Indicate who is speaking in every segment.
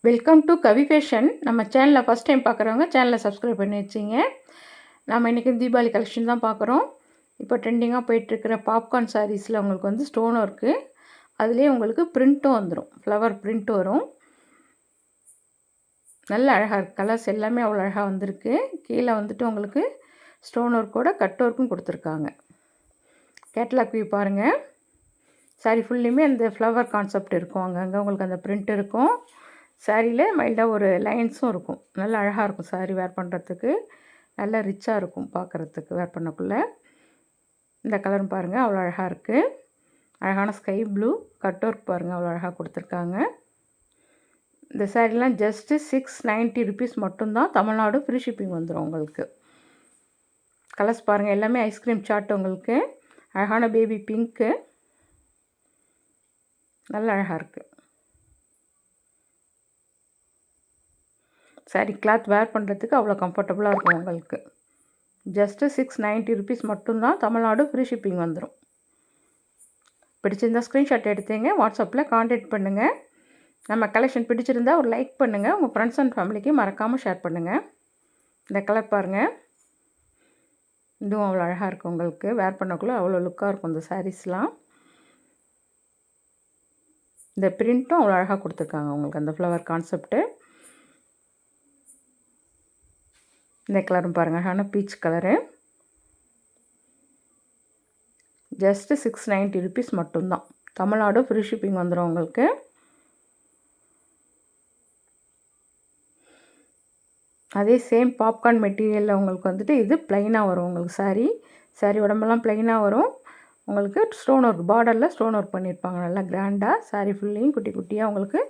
Speaker 1: Welcome to Kavi fashion. நம்ம சேனலை first time பார்க்குறவங்க சேனலை சப்ஸ்கிரைப் பண்ணி வச்சிங்க. நம்ம இன்றைக்கி தீபாவளி கலெக்ஷன் தான் பார்க்குறோம். இப்போ ட்ரெண்டிங்காக போயிட்டுருக்கிற பாப்கார்ன் சாரீஸில் உங்களுக்கு வந்து ஸ்டோன் ஒர்க்கு, அதுலேயே உங்களுக்கு பிரிண்ட்டும் வந்துடும், ஃப்ளவர் பிரிண்ட் வரும். நல்ல அழகாக இருக்குது. கலர்ஸ் எல்லாமே அவ்வளோ அழகாக வந்திருக்கு. கீழே வந்துட்டு உங்களுக்கு ஸ்டோன் ஒர்க்கோட கட் ஒர்க்கும் கொடுத்துருக்காங்க. கேட்லாக் வியூ பாருங்கள். சாரீ ஃபுல்லையுமே அந்த ஃப்ளவர் கான்செப்ட் இருக்கும். அங்கங்கே உங்களுக்கு அந்த பிரிண்ட் இருக்கும். சாரியில் மைல்டாக ஒரு லைன்ஸும் இருக்கும். நல்லா அழகாக இருக்கும். சாரீ வேர் பண்ணுறதுக்கு நல்லா ரிச்சாக இருக்கும் பார்க்குறதுக்கு வேர் பண்ணக்குள்ளே. இந்த கலரும் பாருங்கள் அவ்வளோ அழகாக இருக்குது. அழகான ஸ்கை ப்ளூ கட் ஒர்க் பாருங்கள் அவ்வளோ அழகாக கொடுத்துருக்காங்க. இந்த சாரீலாம் ஜஸ்ட்டு 690 ருபீஸ் மட்டும்தான். தமிழ்நாடு ஃப்ரீ ஷிப்பிங் வந்துடும் உங்களுக்கு. கலர்ஸ் பாருங்கள் எல்லாமே ஐஸ்கிரீம் சாட் உங்களுக்கு. அழகான பேபி பிங்க்கு நல்ல அழகாக இருக்குது. சாரீ கிளாத் வேர் பண்ணுறதுக்கு அவ்வளோ கம்ஃபர்டபுளாக இருக்கும் உங்களுக்கு. ஜஸ்ட்டு 690 ருபீஸ் மட்டும்தான். தமிழ்நாடு ஃப்ரீ ஷிப்பிங் வந்துடும். பிடிச்சிருந்தால் ஸ்க்ரீன்ஷாட் எடுத்தீங்க வாட்ஸ்அப்பில் கான்டாக்ட் பண்ணுங்கள். நம்ம கலெக்ஷன் பிடிச்சிருந்தால் ஒரு லைக் பண்ணுங்கள். உங்கள் ஃப்ரெண்ட்ஸ் அண்ட் ஃபேமிலிக்கு மறக்காமல் ஷேர் பண்ணுங்கள். இந்த கலர் பாருங்கள், இதுவும் அவ்வளோ அழகாக இருக்கும் உங்களுக்கு. வேர் பண்ணக்குள்ளே அவ்வளோ லுக்காக இருக்கும் இந்த சாரீஸ்லாம். இந்த பிரிண்ட்டும் அவ்வளோ அழகாக கொடுத்துருக்காங்க உங்களுக்கு, அந்த ஃப்ளவர் கான்செப்ட்டு. இந்த கலரும் பாருங்கள் அழகான பீச் கலரு. ஜஸ்ட்டு 690 ருபீஸ் மட்டும்தான். தமிழ்நாடு ஃப்ரீ ஷிப்பிங் வந்துடும் உங்களுக்கு. அதே சேம் பாப்கார்ன் மெட்டீரியலில் உங்களுக்கு வந்துட்டு இது ப்ளைனாக வரும் உங்களுக்கு. சாரீ உடம்பெல்லாம் ப்ளைனாக வரும் உங்களுக்கு. ஸ்டோன் ஒர்க் பார்டரில் ஸ்டோன் ஒர்க் பண்ணியிருப்பாங்க நல்லா கிராண்டாக. சாரீ ஃபுல்லையும் குட்டி குட்டியாக உங்களுக்கு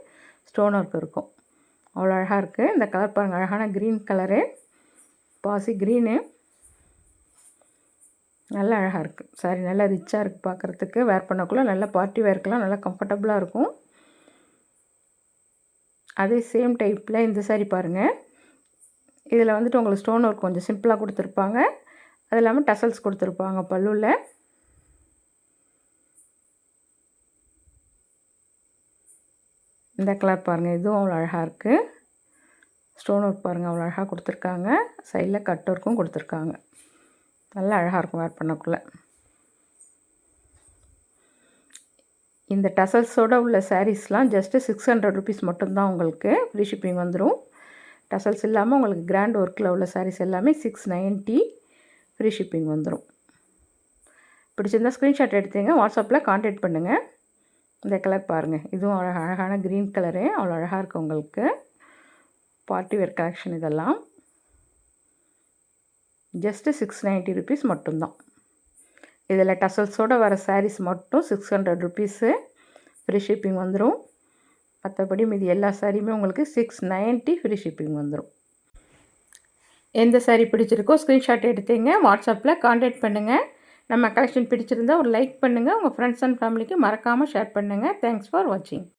Speaker 1: ஸ்டோன் ஒர்க் இருக்கும். அவ்வளோ அழகாக இருக்குது. இந்த கலர் பாருங்கள் அழகான க்ரீன் கலரு, பாசி க்ரீனு நல்லா அழகாக இருக்குது. சாரி நல்லா ரிச்சாக இருக்குது பார்க்குறதுக்கு. வேர் பண்ணக்குள்ளே நல்லா பார்ட்டி வேர்க்கெலாம் நல்லா கம்ஃபர்டபுளாக இருக்கும். அதே சேம் டைப்பில் இந்த சாரீ பாருங்கள். இதில் வந்துட்டு உங்களுக்கு ஸ்டோன் ஒர்க் கொஞ்சம் சிம்பிளாக கொடுத்துருப்பாங்க. அது இல்லாமல் டசல்ஸ் கொடுத்துருப்பாங்க பல்லுவில். இந்த கலர் பாருங்கள், இதுவும் அவ்வளோ அழகாக இருக்குது. ஸ்டோன் ஒர்க் பாருங்கள் அவ்வளோ அழகாக கொடுத்துருக்காங்க. சைடில் கட் ஒர்க்கும் கொடுத்துருக்காங்க. நல்லா அழகாக இருக்கும் வேர் பண்ணக்குள்ளே. இந்த டசல்ஸோடு உள்ள சாரீஸ்லாம் ஜஸ்ட்டு 600 ருபீஸ் மட்டும்தான் உங்களுக்கு. ஃப்ரீ ஷிப்பிங் வந்துடும். டசல்ஸ் இல்லாமல் உங்களுக்கு கிராண்ட் ஒர்க்கில் உள்ள சாரீஸ் எல்லாமே 690 ஃப்ரீ ஷிப்பிங் வந்துடும். பிடிச்சிருந்தால் ஸ்க்ரீன்ஷாட் எடுத்தீங்க வாட்ஸ்அப்பில் கான்டாக்ட் பண்ணுங்கள். இந்த கலர் பாருங்கள், இதுவும் அழகான க்ரீன் கலரு அவ்வளோ அழகாக இருக்குது உங்களுக்கு. பார்ட்டி வேர் கலெக்ஷன் இதெல்லாம். ஜஸ்ட்டு 690 ருபீஸ் மட்டும்தான். இதில் டசல்ஸோடு வர சாரீஸ் மட்டும் 600 ருபீஸு ஃப்ரீ ஷிப்பிங் வந்துடும். மற்றபடி மீதி எல்லா சாரியுமே உங்களுக்கு 690 ஃப்ரீ ஷிப்பிங் வந்துடும். எந்த சாரீ பிடிச்சிருக்கோ ஸ்க்ரீன்ஷாட் எடுத்தீங்க வாட்ஸ்அப்பில் கான்டாக்ட் பண்ணுங்கள். நம்ம கலெக்ஷன் பிடிச்சிருந்தால் ஒரு லைக் பண்ணுங்கள். உங்கள் ஃப்ரெண்ட்ஸ் அண்ட் ஃபேமிலிக்கு மறக்காமல் ஷேர் பண்ணுங்கள். தேங்க்ஸ் ஃபார் வாட்சிங்.